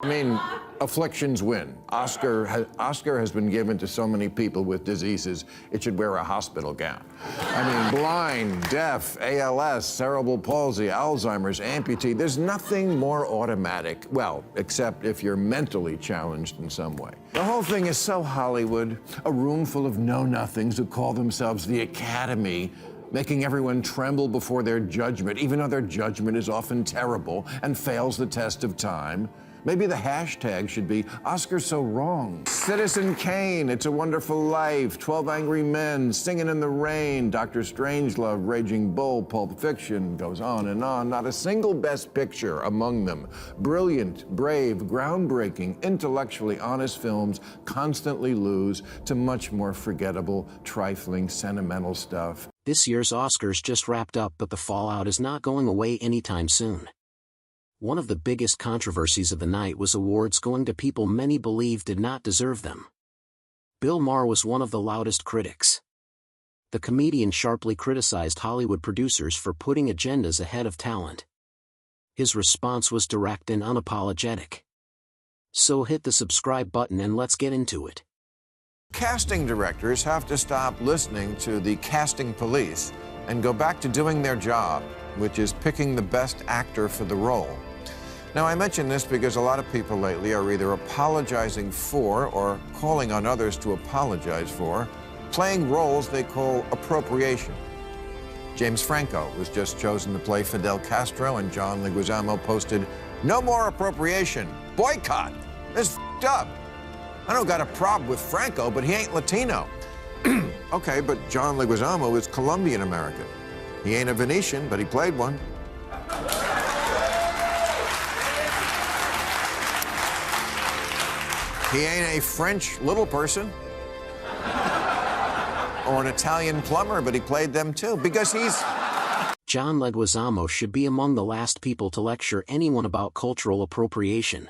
I mean, afflictions win. Oscar has been given to so many people with diseases, it should wear a hospital gown. I mean, blind, deaf, ALS, cerebral palsy, Alzheimer's, amputee. There's nothing more automatic, well, except if you're mentally challenged in some way. The whole thing is so Hollywood, a room full of know-nothings who call themselves the Academy, making everyone tremble before their judgment, even though their judgment is often terrible and fails the test of time. Maybe the hashtag should be Oscar's so wrong. Citizen Kane, It's a Wonderful Life, 12 Angry Men, Singing in the Rain, Dr. Strangelove, Raging Bull, Pulp Fiction, goes on and on. Not a single Best Picture among them. Brilliant, brave, groundbreaking, intellectually honest films constantly lose to much more forgettable, trifling, sentimental stuff. This year's Oscars just wrapped up, but the fallout is not going away anytime soon. One of the biggest controversies of the night was awards going to people many believe did not deserve them. Bill Maher was one of the loudest critics. The comedian sharply criticized Hollywood producers for putting agendas ahead of talent. His response was direct and unapologetic. So hit the subscribe button and let's get into it. Casting directors have to stop listening to the casting police and go back to doing their job, which is picking the best actor for the role. Now, I mention this because a lot of people lately are either apologizing for or calling on others to apologize for playing roles they call appropriation. James Franco was just chosen to play Fidel Castro, and John Leguizamo posted, "No more appropriation. Boycott. This f***ed up. I don't got a problem with Franco, but he ain't Latino." Okay, but John Leguizamo is Colombian American. He ain't a Venetian, but he played one. He ain't a French little person or an Italian plumber, but he played them too, because he's... John Leguizamo should be among the last people to lecture anyone about cultural appropriation.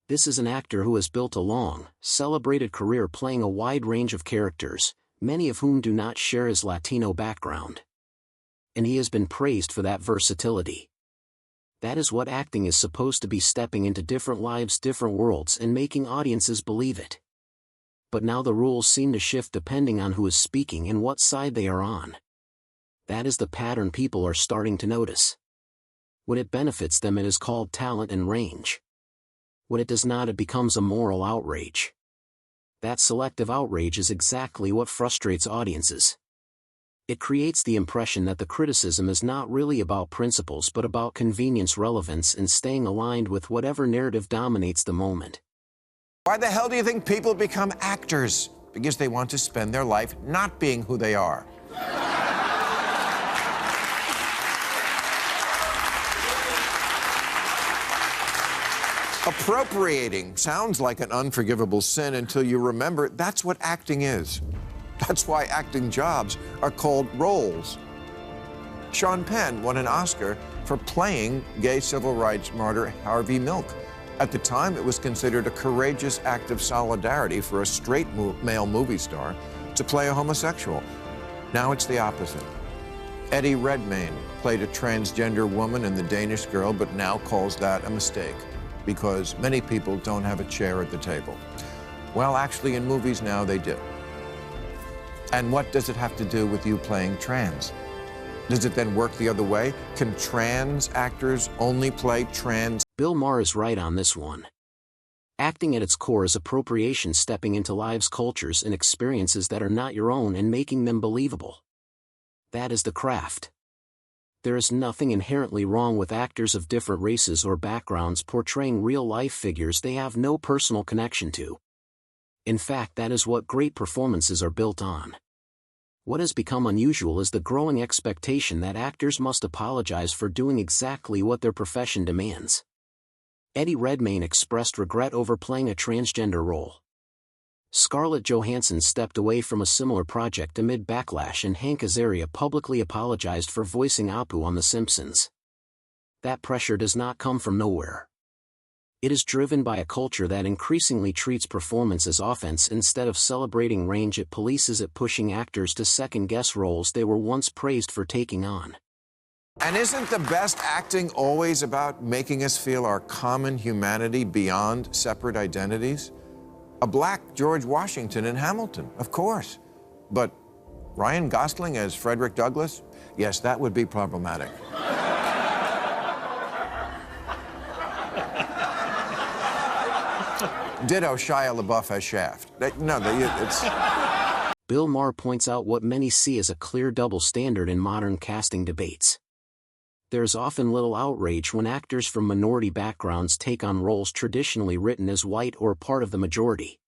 This is an actor who has built a long, celebrated career playing a wide range of characters, many of whom do not share his Latino background. And he has been praised for that versatility. That is what acting is supposed to be, stepping into different lives, different worlds, and making audiences believe it. But now the rules seem to shift depending on who is speaking and what side they are on. That is the pattern people are starting to notice. When it benefits them, it is called talent and range. When it does not, it becomes a moral outrage. That selective outrage is exactly what frustrates audiences. It creates the impression that the criticism is not really about principles but about convenience, relevance, and staying aligned with whatever narrative dominates the moment. Why the hell do you think people become actors? Because they want to spend their life not being who they are. Appropriating sounds like an unforgivable sin until you remember that's what acting is. That's why acting jobs are called roles. Sean Penn won an Oscar for playing gay civil rights martyr Harvey Milk. At the time, it was considered a courageous act of solidarity for a straight male movie star to play a homosexual. Now it's the opposite. Eddie Redmayne played a transgender woman in The Danish Girl, but now calls that a mistake because many people don't have a chair at the table. Well, actually, in movies now, they do. And what does it have to do with you playing trans? Does it then work the other way? Can trans actors only play trans? Bill Maher is right on this one. Acting at its core is appropriation, stepping into lives, cultures, and experiences that are not your own and making them believable. That is the craft. There is nothing inherently wrong with actors of different races or backgrounds portraying real-life figures they have no personal connection to. In fact, that is what great performances are built on. What has become unusual is the growing expectation that actors must apologize for doing exactly what their profession demands. Eddie Redmayne expressed regret over playing a transgender role. Scarlett Johansson stepped away from a similar project amid backlash, and Hank Azaria publicly apologized for voicing Apu on The Simpsons. That pressure does not come from nowhere. It is driven by a culture that increasingly treats performance as offense instead of celebrating range. It polices it, pushing actors to second-guess roles they were once praised for taking on. And isn't the best acting always about making us feel our common humanity beyond separate identities? A black George Washington in Hamilton, of course. But Ryan Gosling as Frederick Douglass? Yes, that would be problematic. Ditto Shia LaBeouf as Shaft. It's... Bill Maher points out what many see as a clear double standard in modern casting debates. There's often little outrage when actors from minority backgrounds take on roles traditionally written as white or part of the majority.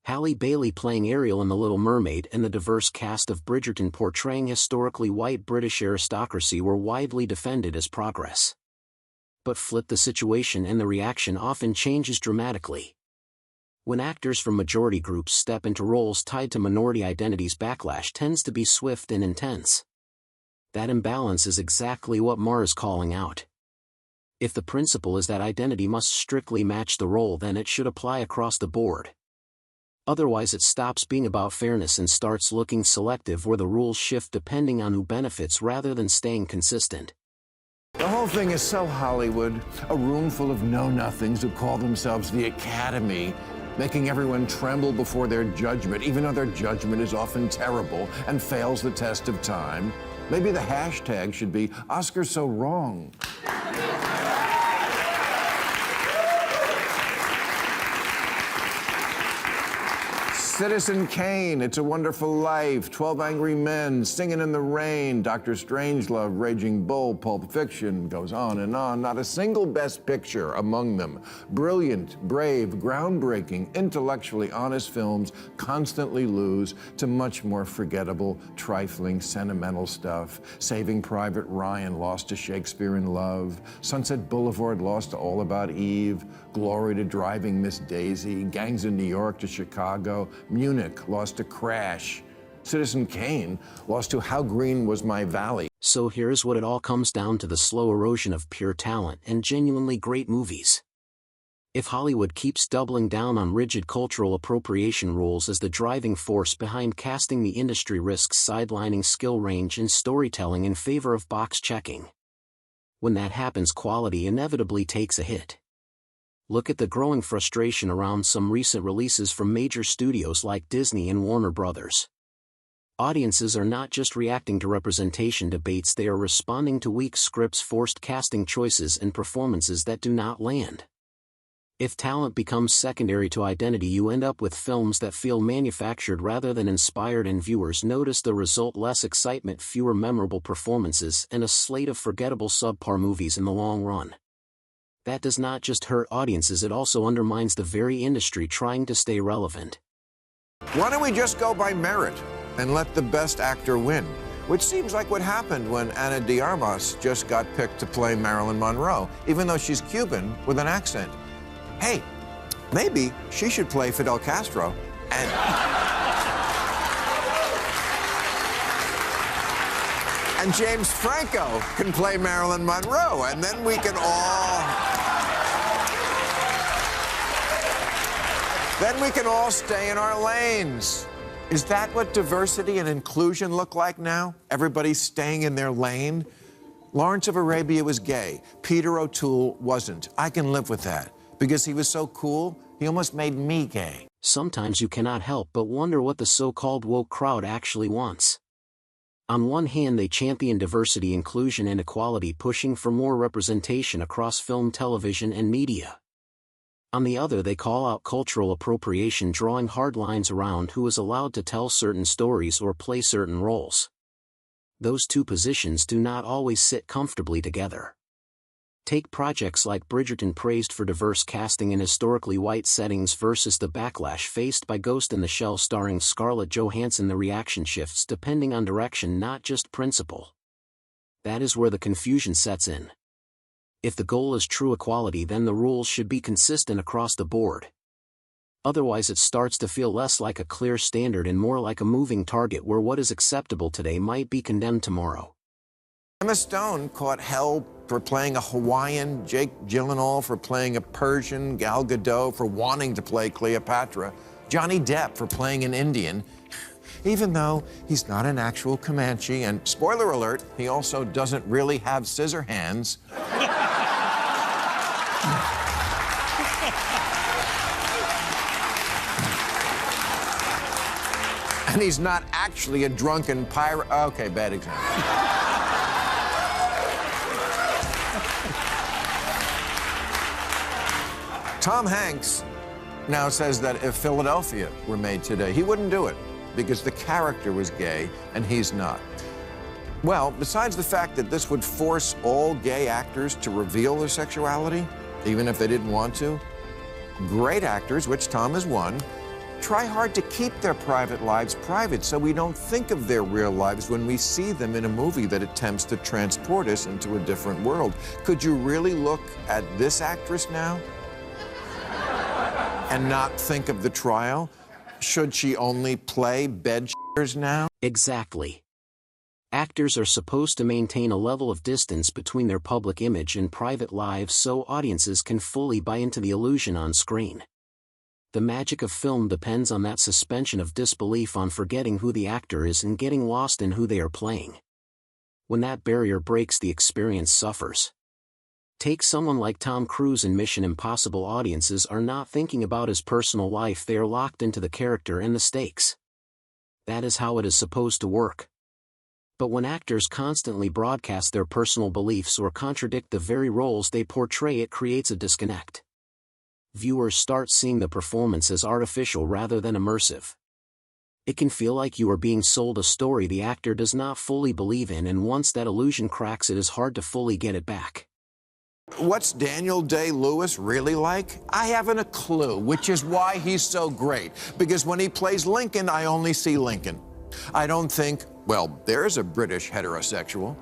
Halle Bailey playing Ariel in The Little Mermaid and the diverse cast of Bridgerton portraying historically white British aristocracy were widely defended as progress. But flip the situation and the reaction often changes dramatically. When actors from majority groups step into roles tied to minority identities, backlash tends to be swift and intense. That imbalance is exactly what Maher is calling out. If the principle is that identity must strictly match the role, then it should apply across the board. Otherwise it stops being about fairness and starts looking selective, where the rules shift depending on who benefits rather than staying consistent. The whole thing is so Hollywood, a room full of know-nothings who call themselves the Academy, making everyone tremble before their judgment, even though their judgment is often terrible and fails the test of time. Maybe the hashtag should be Oscar So Wrong. Citizen Kane, It's a Wonderful Life, 12 Angry Men, Singing in the Rain, Dr. Strangelove, Raging Bull, Pulp Fiction, goes on and on. Not a single Best Picture among them. Brilliant, brave, groundbreaking, intellectually honest films constantly lose to much more forgettable, trifling, sentimental stuff. Saving Private Ryan lost to Shakespeare in Love. Sunset Boulevard lost to All About Eve. Glory to Driving Miss Daisy. Gangs of New York to Chicago. Munich lost to Crash. Citizen Kane lost to How Green Was My Valley. So here's what it all comes down to: the slow erosion of pure talent and genuinely great movies. If Hollywood keeps doubling down on rigid cultural appropriation rules as the driving force behind casting, the industry risks sidelining skill range and storytelling in favor of box checking. When that happens, quality inevitably takes a hit. Look at the growing frustration around some recent releases from major studios like Disney and Warner Brothers. Audiences are not just reacting to representation debates, they are responding to weak scripts, forced casting choices, and performances that do not land. If talent becomes secondary to identity, you end up with films that feel manufactured rather than inspired, and viewers notice the result: less excitement, fewer memorable performances, and a slate of forgettable subpar movies in the long run. That does not just hurt audiences, it also undermines the very industry trying to stay relevant. Why don't we just go by merit and let the best actor win? Which seems like what happened when Ana de Armas just got picked to play Marilyn Monroe, even though she's Cuban with an accent. Hey, maybe she should play Fidel Castro and James Franco can play Marilyn Monroe, and then we can all stay in our lanes. Is that what diversity and inclusion look like now? Everybody's staying in their lane? Lawrence of Arabia was gay. Peter O'Toole wasn't. I can live with that. Because he was so cool, he almost made me gay. Sometimes you cannot help but wonder what the so-called woke crowd actually wants. On one hand, they champion diversity, inclusion, and equality, pushing for more representation across film, television, and media. On the other, they call out cultural appropriation, drawing hard lines around who is allowed to tell certain stories or play certain roles. Those two positions do not always sit comfortably together. Take projects like Bridgerton, praised for diverse casting in historically white settings, versus the backlash faced by Ghost in the Shell starring Scarlett Johansson. The reaction shifts depending on direction, not just principle. That is where the confusion sets in. If the goal is true equality, then the rules should be consistent across the board. Otherwise, it starts to feel less like a clear standard and more like a moving target, where what is acceptable today might be condemned tomorrow. Emma Stone caught hell for playing a Hawaiian, Jake Gyllenhaal for playing a Persian, Gal Gadot for wanting to play Cleopatra, Johnny Depp for playing an Indian. even though he's not an actual Comanche, and spoiler alert, he also doesn't really have scissor hands. And he's not actually a drunken pirate. Okay, bad example. Tom Hanks now says that if Philadelphia were made today, he wouldn't do it because the character was gay and he's not. Well, besides the fact that this would force all gay actors to reveal their sexuality, even if they didn't want to, great actors, which Tom is one, try hard to keep their private lives private so we don't think of their real lives when we see them in a movie that attempts to transport us into a different world. Could you really look at this actress now and not think of the trial? Should she only play bed-shitters now? Exactly. Actors are supposed to maintain a level of distance between their public image and private lives so audiences can fully buy into the illusion on screen. The magic of film depends on that suspension of disbelief, on forgetting who the actor is and getting lost in who they are playing. When that barrier breaks, the experience suffers. Take someone like Tom Cruise in Mission Impossible. Audiences are not thinking about his personal life, they are locked into the character and the stakes. That is how it is supposed to work. But when actors constantly broadcast their personal beliefs or contradict the very roles they portray, it creates a disconnect. Viewers start seeing the performance as artificial rather than immersive. It can feel like you are being sold a story the actor does not fully believe in, and once that illusion cracks, it is hard to fully get it back. What's Daniel Day-Lewis really like? I haven't a clue, which is why he's so great. Because when he plays Lincoln, I only see Lincoln. I don't think, well, there's a British heterosexual.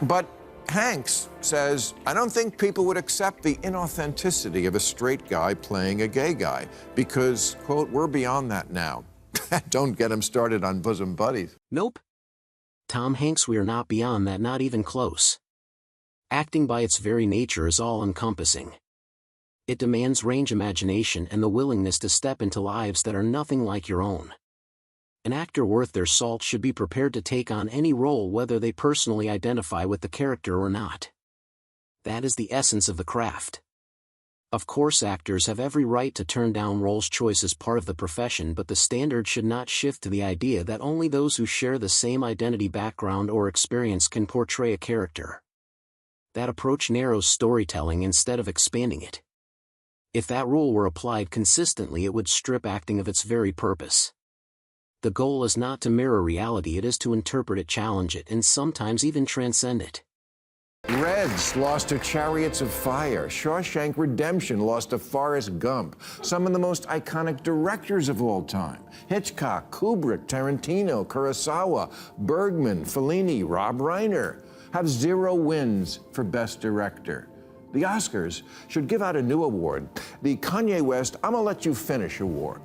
But Hanks says, I don't think people would accept the inauthenticity of a straight guy playing a gay guy because, quote, we're beyond that now. Don't get him started on bosom buddies. Nope. Tom Hanks, we are not beyond that, not even close. Acting by its very nature is all-encompassing. It demands range, imagination, and the willingness to step into lives that are nothing like your own. An actor worth their salt should be prepared to take on any role whether they personally identify with the character or not. That is the essence of the craft. Of course, actors have every right to turn down roles. Choice is part of the profession, but the standard should not shift to the idea that only those who share the same identity, background, or experience can portray a character. That approach narrows storytelling instead of expanding it. If that rule were applied consistently, it would strip acting of its very purpose. The goal is not to mirror reality, it is to interpret it, challenge it, and sometimes even transcend it. Reds lost to Chariots of Fire. Shawshank Redemption lost to Forrest Gump. Some of the most iconic directors of all time. Hitchcock, Kubrick, Tarantino, Kurosawa, Bergman, Fellini, Rob Reiner have 0 wins for Best Director. The Oscars should give out a new award, the Kanye West I'ma Let You Finish Award.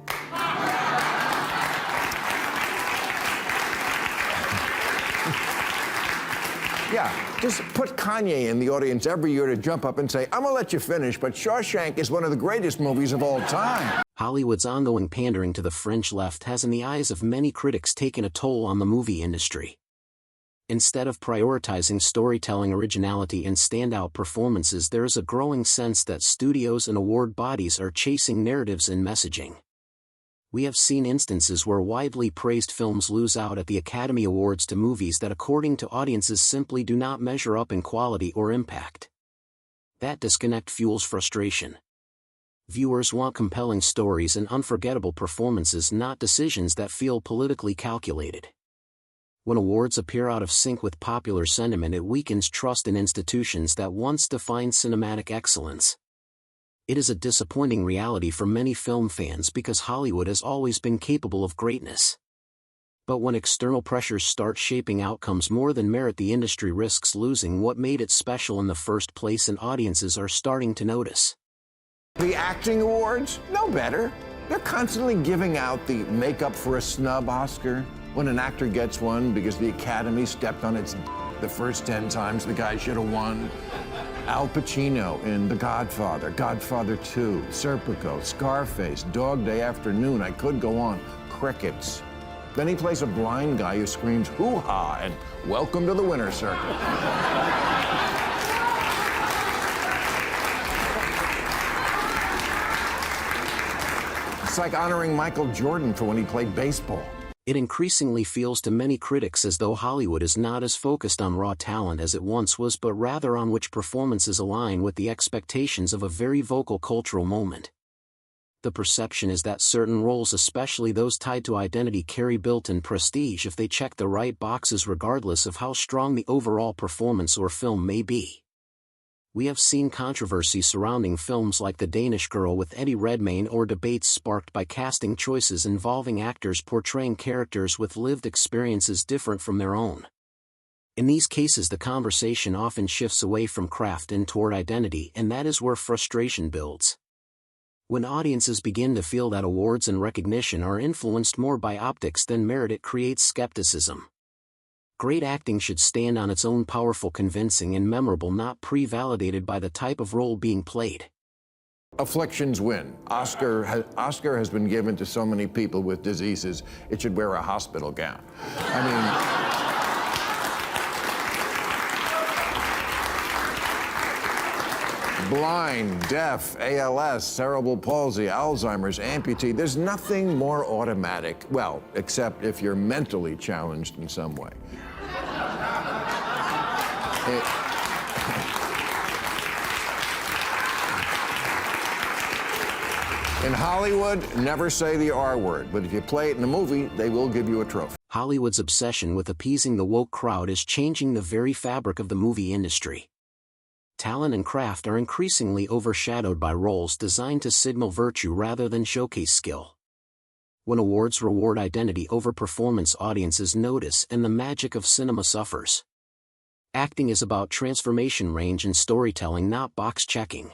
Yeah, just put Kanye in the audience every year to jump up and say, I'm gonna let you finish, but Shawshank is one of the greatest movies of all time. Hollywood's ongoing pandering to the French left has, in the eyes of many critics, taken a toll on the movie industry. Instead of prioritizing storytelling, originality, and standout performances, there is a growing sense that studios and award bodies are chasing narratives and messaging. We have seen instances where widely praised films lose out at the Academy Awards to movies that, according to audiences, simply do not measure up in quality or impact. That disconnect fuels frustration. Viewers want compelling stories and unforgettable performances, not decisions that feel politically calculated. When awards appear out of sync with popular sentiment, it weakens trust in institutions that once defined cinematic excellence. It is a disappointing reality for many film fans because Hollywood has always been capable of greatness. But when external pressures start shaping outcomes more than merit, the industry risks losing what made it special in the first place, and audiences are starting to notice. The acting awards? No better. They're constantly giving out the make up for a snub Oscar when an actor gets one because the Academy stepped on its The first 10 times the guy should have won. Al Pacino in The Godfather, Godfather 2, Serpico, Scarface, Dog Day Afternoon. I could go on. Crickets. Then he plays a blind guy who screams hoo-ha and welcome to the winner's circle. It's like honoring Michael Jordan for when he played baseball. It increasingly feels to many critics as though Hollywood is not as focused on raw talent as it once was, but rather on which performances align with the expectations of a very vocal cultural moment. The perception is that certain roles, especially those tied to identity, carry built-in prestige if they check the right boxes regardless of how strong the overall performance or film may be. We have seen controversy surrounding films like The Danish Girl with Eddie Redmayne, or debates sparked by casting choices involving actors portraying characters with lived experiences different from their own. In these cases, the conversation often shifts away from craft and toward identity, and that is where frustration builds. When audiences begin to feel that awards and recognition are influenced more by optics than merit, it creates skepticism. Great acting should stand on its own, powerful, convincing, and memorable, not pre-validated by the type of role being played. Afflictions win. Oscar has been given to so many people with diseases, it should wear a hospital gown. I mean... blind, deaf, ALS, cerebral palsy, Alzheimer's, amputee. There's nothing more automatic, well, except if you're mentally challenged in some way. In Hollywood, never say the R word, but if you play it in a movie, they will give you a trophy. Hollywood's obsession with appeasing the woke crowd is changing the very fabric of the movie industry. Talent and craft are increasingly overshadowed by roles designed to signal virtue rather than showcase skill. When awards reward identity over performance, audiences notice and the magic of cinema suffers. Acting is about transformation, range, and storytelling, not box checking.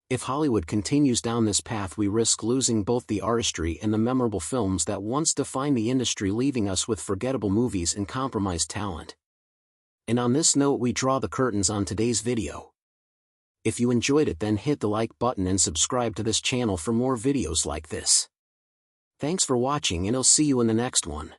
If Hollywood continues down this path, we risk losing both the artistry and the memorable films that once defined the industry, leaving us with forgettable movies and compromised talent. And on this note, we draw the curtains on today's video. If you enjoyed it, then hit the like button and subscribe to this channel for more videos like this. Thanks for watching, and I'll see you in the next one.